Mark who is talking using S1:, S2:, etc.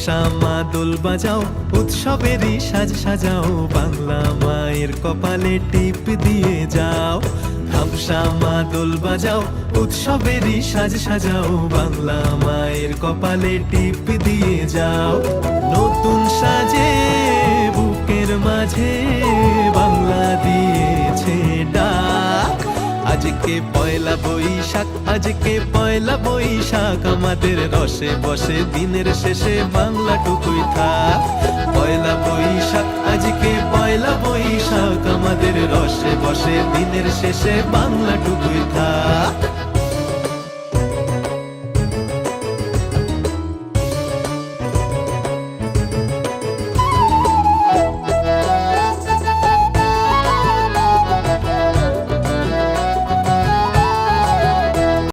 S1: হামসা মা দোল বাজাও, উৎসবেরই সাজ সাজাও, বাংলা মায়ের কপালে টিপ দিয়ে যাও। হামসা মা দোল বাজাও, উৎসবেরই সাজ সাজাও, বাংলা মায়ের কপালে টিপ দিয়ে যাও। নতুন সাজে বুকের মাঝে বাংলা দিয়েছে ডাক। আজকে পয়লা বৈশাখ, আজকে পয়লা বৈশাখ, আমাদের রসে বসে দিনের শেষে বাংলা টুকুই থাক। পয়লা বৈশাখ, আজকে পয়লা বৈশাখ, আমাদের রসে বসে দিনের শেষে বাংলা টুকুই থাক।